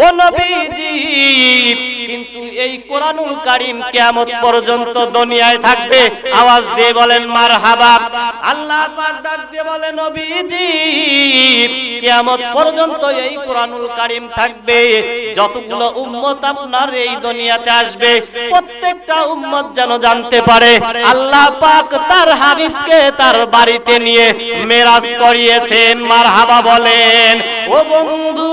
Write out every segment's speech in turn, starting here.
ও নবীজি কিন্তু এই কোরআনুল কারীম কিয়ামত পর্যন্ত দুনিয়ায় থাকবে। আওয়াজ দিয়ে বলেন মারহাবা। আল্লাহ পাক ডাক দিয়ে বলে নবীজি কিয়ামত পর্যন্ত এই কোরআনুল কারীম থাকবে। যতগুলো উম্মত আপনার এই দুনিয়াতে আসবে প্রত্যেকটা উম্মত যেন জানতে পারে আল্লাহ পাক তার হাবিবকে তার বাড়িতে নিয়ে মেরাজ করিয়েছেন। মারহাবা বলেন। ও বন্ধু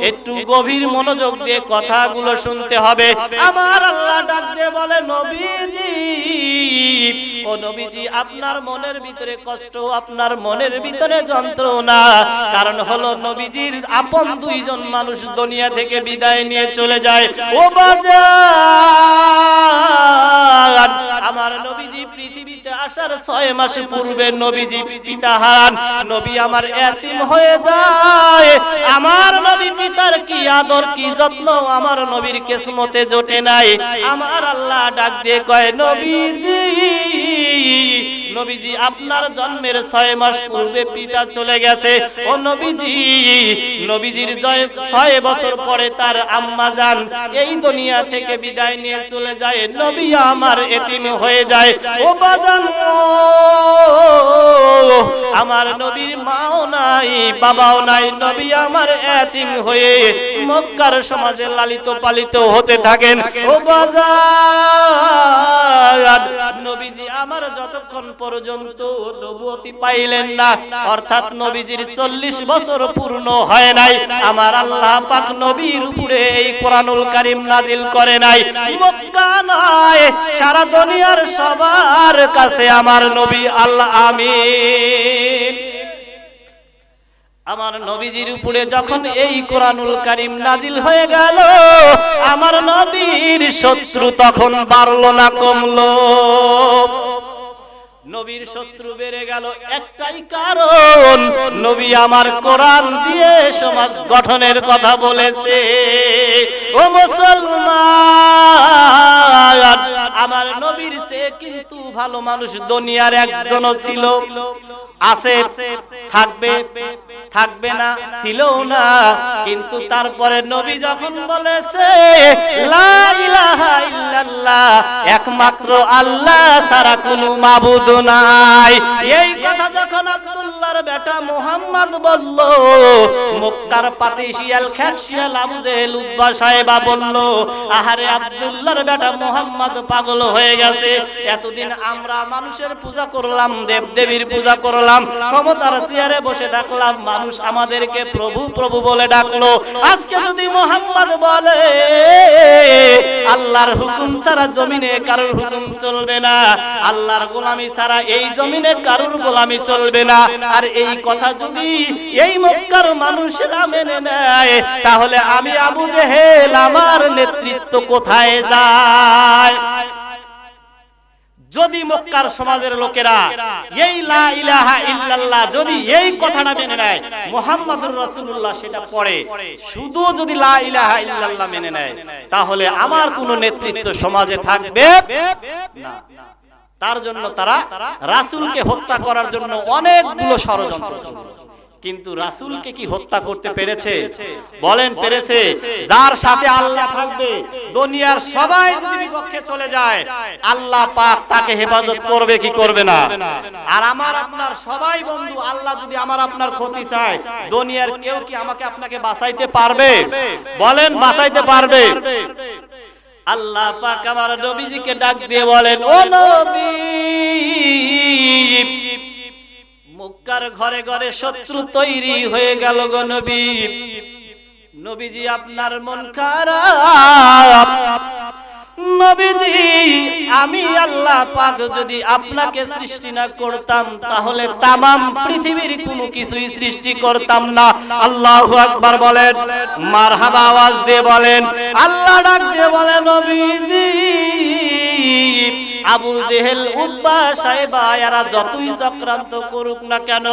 একটু গভীর মনোযোগ দিয়ে কথাগুলো শুনতে হবে। আমার আল্লাহ ডাক দিয়ে বলে নবীজি ও নবীজি আপনার মনের ভিতরে কষ্ট, আপনার মনের ভিতরে যন্ত্রণা, কারণ হলো নবীজির আপন দুইজন মানুষ দুনিয়া থেকে বিদায় নিয়ে চলে যায়। ও বাজার আমার নবীজি পৃথিবীতে আসার 6 মাস পূর্বে নবীজি পিতা হারান, নবী আমার এতিম হয়ে যায়। আমার নবী পিতার কি আদর কি যত্ন আমার নবীর কিসমতে জোটে নাই। আমার আল্লাহ ডাক দিয়ে কয় নবীজি নবীজি আপনার জন্মের 6 মাস পূর্বে পিতা চলে গেছে। ও নবীজি নবীজির 6 বছর পরে তার আম্মা জান এই দুনিয়া থেকে বিদায় নিয়ে চলে যায়, নবী আমার এতিম হয়ে যায়। ও বাজান আমার নবীর মাও নাই বাবাও নাই, নবী আমার এতিম হয়ে মক্কার সমাজে লালিত পালিত হতে থাকেন। ও বাজার নবীজি আমার যতক্ষণ পর্যন্ত নবুয়তি পাইলেন না, অর্থাৎ নবীজির 40 বছর পূর্ণ হয় নাই, আমার আল্লাহ পাক নবীর উপরে এই কোরআনুল কারীম নাজিল করে নাই। মক্কা নয় সারা দুনিয়ার সবার কাছে আমার নবী আল্লাহ আমিন। আমার নবীজির উপরে যখন এই কোরআনুল কারীম নাজিল হয়ে গেল, আমার নবীর শত্রু তখন বাড়লো না কমলো। নবীর শত্রু বেড়ে গেল একটাই কারণ, নবী আমার কোরআন দিয়ে সমাজ গঠনের কথা বলেছে। ও মুসলমান আমার নবীর চেয়ে কিন্তু ভালো মানুষ দুনিয়ার একজনও ছিল, আছে, থাকবে, থাকবে না, ছিলও না। কিন্তু তারপরে নবী যখন বলেছে লা ইলাহা ইল্লাল্লাহ একমাত্র আল্লাহ ছাড়া কোনো মাবুদ নাই, এই কথা যখন আব্দুল্লাহর বেটা মুহাম্মদ বলল, মক্কার পাতিশিয়াল খেকশিয়াল আবু জেহেল উতবা সাহেবা বলল আহারে আব্দুল্লাহর বেটা মুহাম্মদ পাগল হয়ে গেছে। এতদিন আমরা মানুষের পূজা করলাম, দেবদেবীর পূজা করলাম, ক্ষমতার চেয়ারে বসে থাকলাম, মানুষ আমাদেরকে প্রভু প্রভু বলে ডাকলো। আজকে যদি মুহাম্মদ বলে আল্লাহর হুকুম ছাড়া জমিনে কারোর হুকুম চলবে না, আল্লাহর গোলামি ছাড়া এই জমিনে কারোর গোলামি চলবে না, আর এই কথা যদি এই মক্কার মানুষরা মেনে নেয়, তাহলে আমি আবু জেহেল আমার নেতৃত্ব কোথায় যায়? যদি মক্কার সমাজের লোকেরা এই লা ইলাহা ইল্লাল্লাহ যদি এই কথাটা মেনে নেয়, মুহাম্মাদুর রাসূলুল্লাহ সেটা পড়ে, শুধু যদি লা ইলাহা ইল্লাল্লাহ মেনে নেয়, তাহলে আমার কোনো নেতৃত্ব সমাজে থাকবে না। তার জন্য তারা রাসূলকে হত্যা করার জন্য অনেকগুলো ষড়যন্ত্র করল, কিন্তু রাসূলকে কি হত্যা করতে পেরেছে? বলেন পেরেছে? যার সাথে আল্লাহ থাকবে, দুনিয়ার সবাই যদি বিপক্ষে চলে যায়, আল্লাহ পাক তাকে হেফাজত করবে কি করবে না? আর আমার আপনার সবাই বন্ধু, আল্লাহ যদি আমার আপনার ক্ষতি চায়, দুনিয়ার কেউ কি আমাকে আপনাকে বাঁচাইতে পারবে? বলেন বাঁচাইতে পারবে? আল্লাহ পাক আমার নবীজিকে ডাক দিয়ে বলেন ও নবী, মক্কার ঘরে ঘরে শত্রু তৈরি হয়ে গেল গো নবী। নবীজি আপনার মন খারাপ, নবীজি আমি আল্লাহ পাক যদি আপনাকে সৃষ্টি না করতাম, তাহলে তামাম পৃথিবীর কোনো কিছুই সৃষ্টি করতাম না। আল্লাহু আকবার বলেন, মারহাবা আওয়াজ দিয়ে বলেন। আল্লাহ ডাক দিয়ে বলেন নবীজি আবু জেহেল উতবা সাহেবা এরা যতই চক্রান্ত করুক না কেন,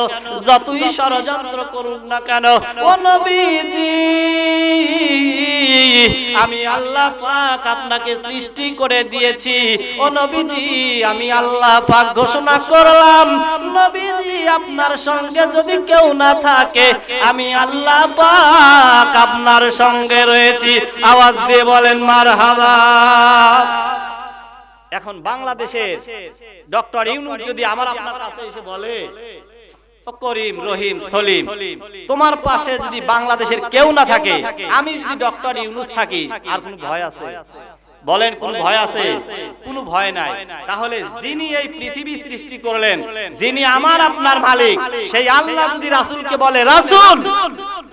যতই ষড়যন্ত্র করুক না কেন, ও নবীজি আমি আল্লাহ পাক আপনাকে সৃষ্টি করে দিয়েছি। ও নবীজি, আমি আল্লাহ পাক ঘোষণা করলাম, নবীজি আপনার সঙ্গে যদি কেউ না থাকে, আমি আল্লাহ পাক আপনার সঙ্গে রয়েছি। আওয়াজ দিয়ে বলেন মারহাবা। এখন বাংলাদেশের ডক্টর ইউনূস যদি আমার আপনার কাছে এসে বলে, ও করিম, রহিম, সলিম, তোমার পাশে যদি বাংলাদেশের কেউ না থাকে, আমি যদি ডক্টর ইউনূস থাকি, আর কোনো ভয় আছে? বলেন, কোন ভয় আছে? কোনো ভয় নাই। তাহলে যিনি এই পৃথিবী সৃষ্টি করলেন, যিনি আমার আপনার মালিক, সেই আল্লাহ যদি রাসূলকে বলে রাসূল,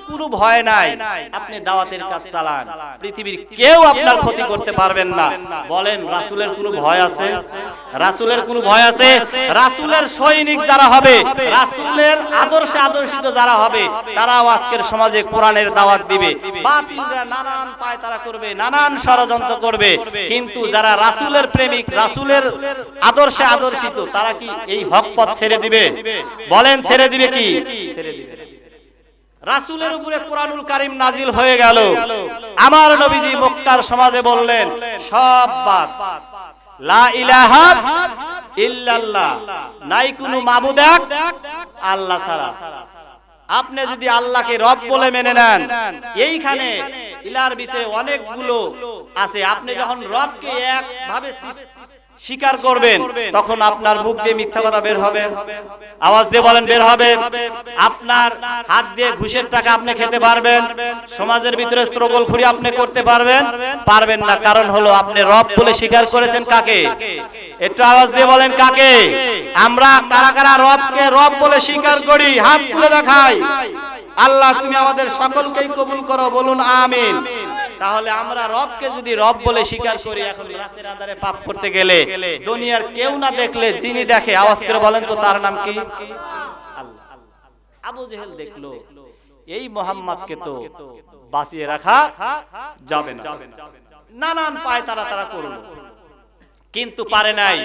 কোনো ভয় নাই, আপনি দাওয়াতের কাজ চালান, পৃথিবীর কেউ আপনার ক্ষতি করতে পারবেন না। বলেন, রাসূলের কোনো ভয় আছে? রাসূলের কোনো ভয় আছে? রাসূলের সৈনিক যারা হবে, রাসূলের আদর্শে আদর্শিত যারা হবে, তারাও আজকের সমাজে কোরআনের দাওয়াত দিবে। বাতিলরা নানান পায়তারা করবে, নানান ষড়যন্ত্র করবে, কিন্তু যারা রাসূলের প্রেমিক, রাসূলের আদর্শে আদর্শিত, তারা কি এই হক পথ ছেড়ে দিবে? বলেন, ছেড়ে দিবে কি? ছেড়ে দিবে। রাসূলের উপরে কোরআনুল কারীম নাজিল হয়ে গেল, আমার নবীজি মক্কার সমাজে বললেন সব বাদ, লা ইলাহা ইল্লাল্লাহ, নাই কোনো মাবুদ এক আল্লাহ ছাড়া। আপনি যদি আল্লাহকে রব বলে মেনে নেন, এইখানে ইলার ভিতরে অনেকগুলো আছে, আপনি যখন রবকে একভাবে স্বীকার করবেন, তখন আপনার মুখ দিয়ে মিথ্যা কথা বের হবে। আওয়াজ দিয়ে বলেন, বের হবে। আপনার হাত দিয়ে ঘুষের টাকা আপনি খেতে পারবেন, সমাজের ভিতরে স্ট্রাগলখুরি আপনি করতে পারবেন? পারবেন না। কারণ হলো আপনি রব বলে স্বীকার করেছেন কাকে? একটু আওয়াজ দিয়ে বলেন, কাকে? আমরা কারা কারা রবকে রব বলে স্বীকার করি? হাত তুলে দেখাই। আল্লাহ তুমি আমাদের সকলকেই কবুল করো, বলুন আমিন। তাহলে আমরা রবকে যদি রব বলে স্বীকার করি, এখন রাতের আঁধারে পাপ করতে গেলে দুনিয়ার কেউ না দেখলে যিনি দেখে, আওয়াজ করে বলেন তো তার নাম কি? আল্লাহ। আবু জেহেল দেখলো এই মুহাম্মদকে তো বাঁচিয়ে রাখা যাবে না, নানান পায় তারা করলো, কিন্তু পারে নাই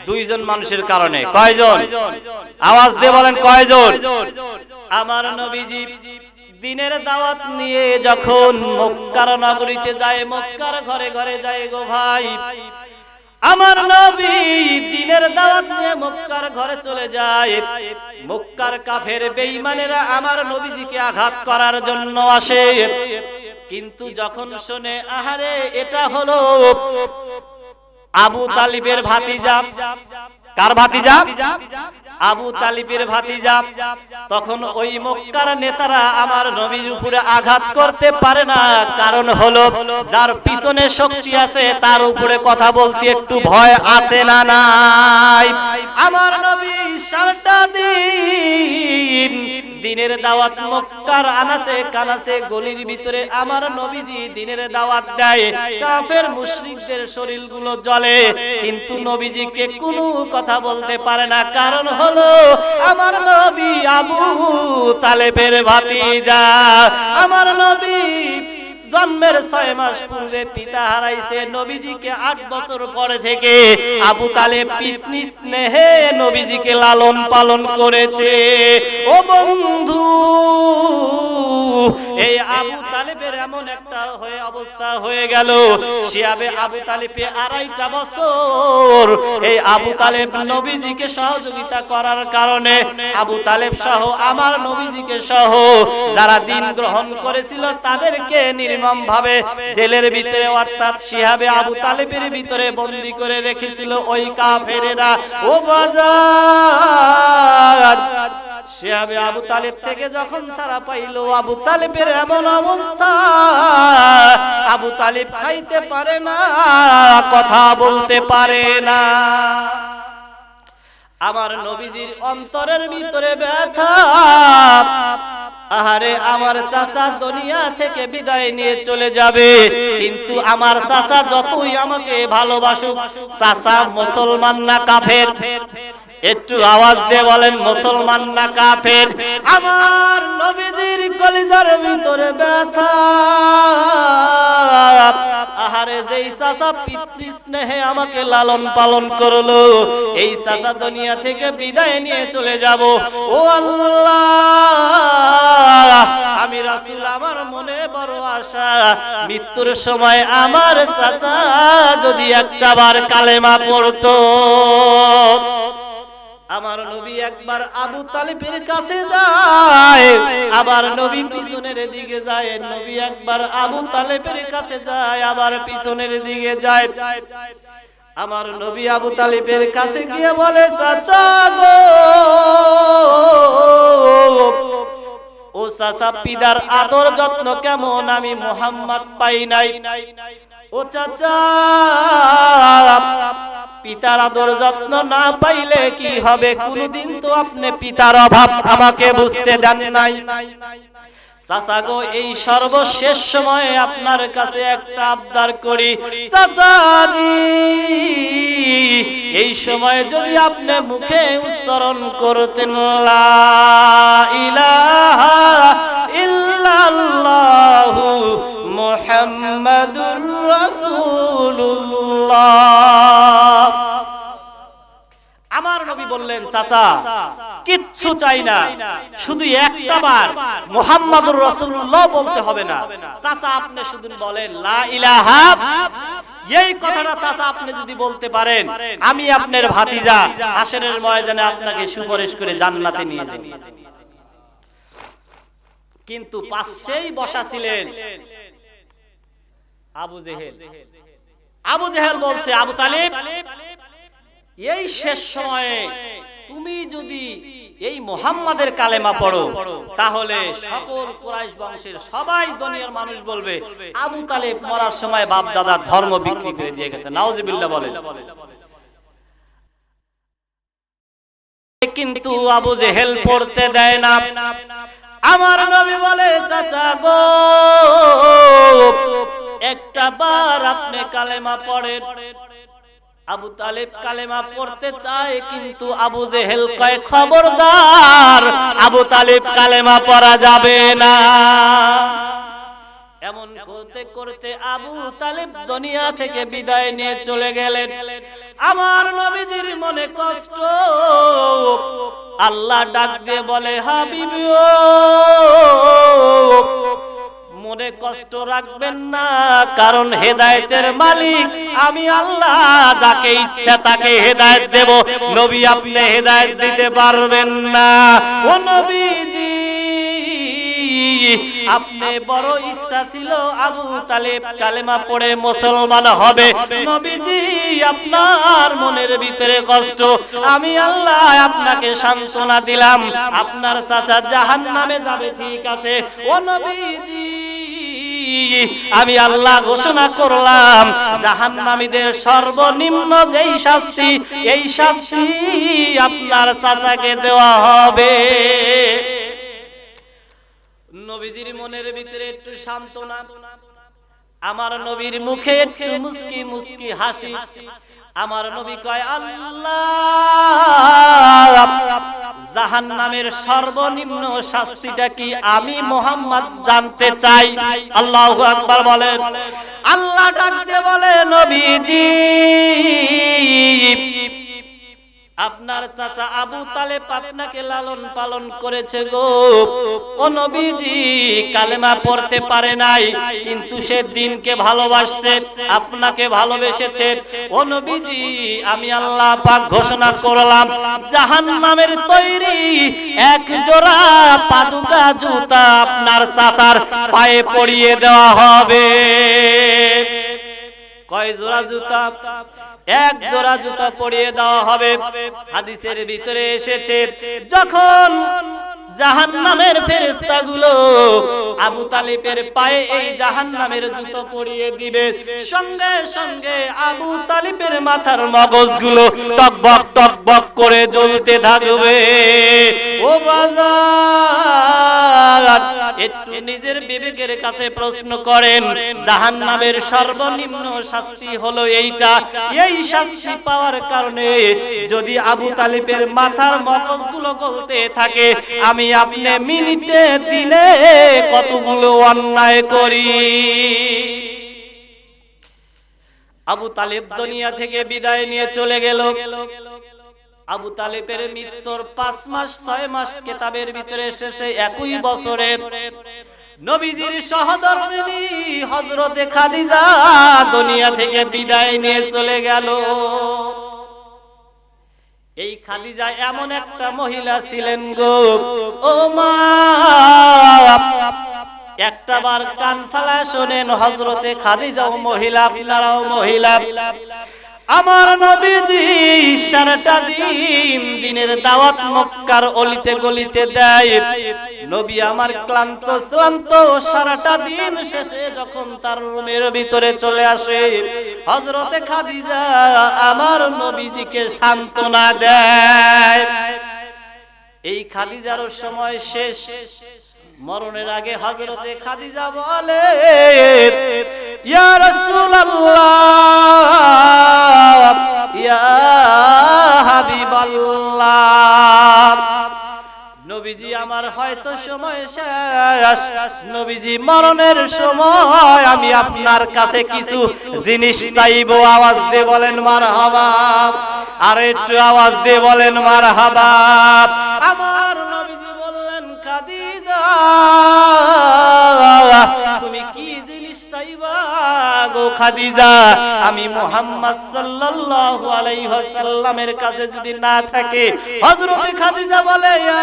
দুইজন মানুষের কারণে। কয়জন? আওয়াজ দিয়ে বলেন, কয়জন? আমার নবীজি দিনের দাওয়াত নিয়ে যখন মক্কার নগরীতে যায়, মক্কার ঘরে ঘরে যায় গো ভাই, আমার নবী দিনের দাওয়াত নিয়ে মক্কার ঘরে চলে যায়। মক্কার কাফের বেঈমানেরা আমার নবীজিকে আঘাত করার জন্য আসে, কিন্তু যখন শুনে আহারে এটা হলো আবু তালিবের ভাতিজা। কার ভাতিজা? আবু তালিবের ভাতিজা। তখন ওই মক্কার নেতারা আমার নবীর উপরে আঘাত করতে পারে না, কারণ হলো যার পিছনে শক্তি আছে তার উপরে কথা বলতে একটু ভয় আছে না নাই? আমার নবী সারাটা দিন দিনের দাওয়াত মক্কার আনাসে কানাসে গলির ভিতরে আমার নবীজি দিনের দাওয়াত দেয়। কাফের মুশরিকদের শরীরগুলো জ্বলে, কিন্তু নবীজিকে কোনো কথা বলতে পারে না, কারণ হলো আমার নবী আবু তালেবের ভাতিজা। আমার নবী জন্মের 6 মাস পূর্বে পিতা হারাইছে, নবীজিকে 8 বছর পরে থেকে আবু তালেব পিতনি স্নেহে নবীজিকে লালন পালন করেছে। ও বন্ধু, এই আবু তালেবের এমন একটা অবস্থা হয়ে গেল, শিয়াবে আবু তালেবে 2.5 বছর এই আবু তালেব নবীজিকে সহযোগিতা করার কারণে আবু তালেব সহ আমার নবীজিকে সহ যারা দিন গ্রহণ করেছিল তাদেরকে নির্মম ভাবে জেলের ভিতরে অর্থাৎ শিহাবে আবু তালেবের ভিতরে বন্দী করে রেখেছিল ওই কাফেরেরা। ও বাজার, শিহাবে আবু তালেব থেকে যখন ছাড়া পাইল, আবু তালেবের এমন অবস্থা, আবু তালেব খাইতে পারে না, কথা বলতে পারে না। আমার নবীজির অন্তরের ভিতরে ব্যথা, আহারে আমার চাচা দুনিয়া থেকে বিদায় নিয়ে চলে যাবে, কিন্তু আমার চাচা যতই আমাকে ভালোবাসুক, চাচা মুসলমান না কাফের? একটু আওয়াজ দিয়ে বলেন, মুসলমান না কাফের? আমার নবীজির কলিজার ভিতরে ব্যথা, আহারে যেই চাচা পিতৃ স্নেহে আমাকে লালন পালন করলো, এই চাচা দুনিয়া থেকে বিদায় নিয়ে চলে যাব। ও আল্লাহ, আমি রাসূল, আমার মনে বড় আশা, মৃত্যুর সময় আমার চাচা যদি একটাবার কালেমা পড়তো। আমার নবী একবার আবু তালিবের কাছে যায়, আবার নবী পিছনের দিকে যায়। নবী একবার আবু তালিবের কাছে যায়, আবার পিছনের দিকে যায়। আমার নবী আবু তালিবের কাছে গিয়ে বলে, চাচা গো, ও চাচা, পিতার আদর যত্ন কেমন? আমি মুহাম্মদ পাই নাই। ও চাচা, পিতার আদর যত্ন না পাইলে কি হবে? কোনদিন তো আপনি পিতার অভাব আমাকে বুঝতে দেন নাই। চাচা গো, এই সর্বশেষ সময়ে আপনার কাছে একটা আবদার করি। চাচাজি, এই সময় যদি আপনি মুখে উচ্চারণ করতেন লা ইলাহা ইল্লাল্লাহু মুহাম্মাদুর রাসূলুল্লাহ। আমার নবী বললেন, চাচা কিচ্ছু চাই না, শুধু একটাবার মুহাম্মাদুর রাসূলুল্লাহ বলতে হবে না। চাচা আপনি শুধু বলেন লা ইলাহা, এই কথাটা চাচা আপনি যদি বলতে পারেন, আমি আপনার ভাতিজা হাসরের ময়দানে আপনাকে সুপারিশ করে জান্নাতে নিয়ে যাব। কিন্তু পাশেই বসা ছিলেন আবু জেহেল। আবু জেহেল বলছে, আবু তালিব, এই শেষ সময়ে তুমি যদি এই মুহাম্মাদের কালেমা পড়ো, তাহলে সকল কুরাইশ বংশের সবাই দুনিয়ার মানুষ বলবে আবু তালিব মরার সময় বাপ দাদার ধর্ম বিক্রি করে দিয়ে গেছে। নাউজুবিল্লাহ বলেন। কিন্তু আবু জেহেল পড়তে দেয় না। আমার নবী বলে, চাচা গো, একটা বার আপনি কালেমা পড়েন। আবু তালিব কালেমা পড়তে চায়, কিন্তু আবু জেহেল কয়, খবরদার, আবু তালিব কালেমা পড়া যাবে না। এমন করতে করতে আবু তালিব দুনিয়া থেকে বিদায় নিয়ে চলে গেলেন। আমার নবীজির মনে কষ্ট। আল্লাহ ডাক দিয়ে বলে, হাবিবি ও, মনে কষ্ট রাখবেন না, কারণ হেদায়েতের মালিক আমি আল্লাহ, যাকে ইচ্ছা তাকে হেদায়েত দেব। নবী আপনি হেদায়েত দিতে পারবেন না। ও নবীজি, আপনি বড় ইচ্ছা ছিল আবু তালিব কালেমা পড়ে মুসলমান হবে। নবীজি, আপনার মনের ভিতরে কষ্ট, আমি আল্লাহ আপনাকে সান্ত্বনা দিলাম। আপনার চাচা জাহান্নামে যাবে, ঠিক আছে। ও নবীজি, আমি আল্লাহ ঘোষণা করলাম, জাহান্নামীদের সর্বনিম্ন যেই শাস্তি, এই শাস্তি আপনার চাচাকে দেওয়া হবে। নবীজির মনের ভিতরে একটু সান্ত্বনা। আমার নবীর মুখে একটু মুস্কি মুস্কি হাসি। আমার নবী কয়, আল্লাহ, জাহান্নামের সর্বনিম্ন শাস্তিটা কি আমি মুহাম্মদ জানতে চাই। আল্লাহু আকবার বলেন। আল্লাহ ডাক দিয়ে বলে, নবীজি, আপনার চাচা আবু তালেব আপনাকে লালন পালন করেছে গো। ও নবীজি, কালেমা পড়তে পারে নাই, কিন্তু সে দিনকে ভালোবাসছে, আপনাকে ভালোবেসেছে। ও নবীজি, আমি আল্লাহ পাক ঘোষণা করলাম, জাহান্নামের তৈরি এক জোড়া পাদুকা জুতা আপনার চাচার পায়ে পরিয়ে দেওয়া হবে। কয় জোড়া জুতা? এক জোড়া জুতা পরিয়ে দেওয়া হবে। হাদিসের ভিতরে এসেছে, যখন জাহান্নামের ফেরেশতাগুলো আবু তালিবের পায়ে এই জাহান্নামের জুতো পরিয়ে দিবে, সঙ্গে সঙ্গে আবু তালিবের মাথার মগজগুলো টকবক টকবক করে জ্বলতে থাকবে। ও বাজার, একটু নিজের বিবেকের কাছে প্রশ্ন করেন, জাহান্নামের সর্বনিম্ন শাস্তি হলো এইটা। এই শাস্তি পাওয়ার কারণে যদি আবু তালিবের মাথার মগজগুলো গলতে থাকে, আমি আপনি মিনিটে দিনে কতগুলো অন্যায় করি। আবু তালিব দুনিয়া থেকে বিদায় নিয়ে চলে গেল। আবু তালিবের মৃত্যুর 5 মাস 6 মাস কিতাবের ভিতরে এসেছে। একই বছরে নবীজির সহধর্মিণী হযরতে খাদিজা দুনিয়া থেকে বিদায় নিয়ে চলে গেল। এই খাদিজা এমন একটা মহিলা ছিলেন গো ও মা, একটাবার কান ফালা শোনেন, হযরতে খাদিজাও মহিলা, আপনারাও মহিলা। আমার নবীজি সারাটা দিন দিনের দাওয়াত মক্কার অলিতে গলিতে দেয়। নবী আমার ক্লান্ত শ্রান্ত সারাটা দিন শেষে যখন তার রুমের ভিতরে চলে আসে, হযরতে খাদিজা আমার নবীজিকে সান্ত্বনা দেয়। এই খাদিজার সময় শেষ, মরণের আগে হযরতে খাদিজা বলে, ইয়া রাসূলুল্লাহ, ইয়া হাবিবাল্লাহ, নবীজি আমার হয়তো সময় শেষ, নবীজি মরণের সময় আমি আপনার কাছে কিছু জিনিস চাইবো। আওয়াজ দিয়ে বলেন মারহাবা, আর একটু আওয়াজ দিয়ে বলেন মারহাবা। আমার নবীজি বললেন, খাদিজা তুমি কি জিনিস চাইবা গো খাদিজা? আমি মুহাম্মদ সাল্লাল্লাহু আলাইহি ওয়াসাল্লামের কাছে যদি না থাকে, হযরতে খাদিজা বলে, ইয়া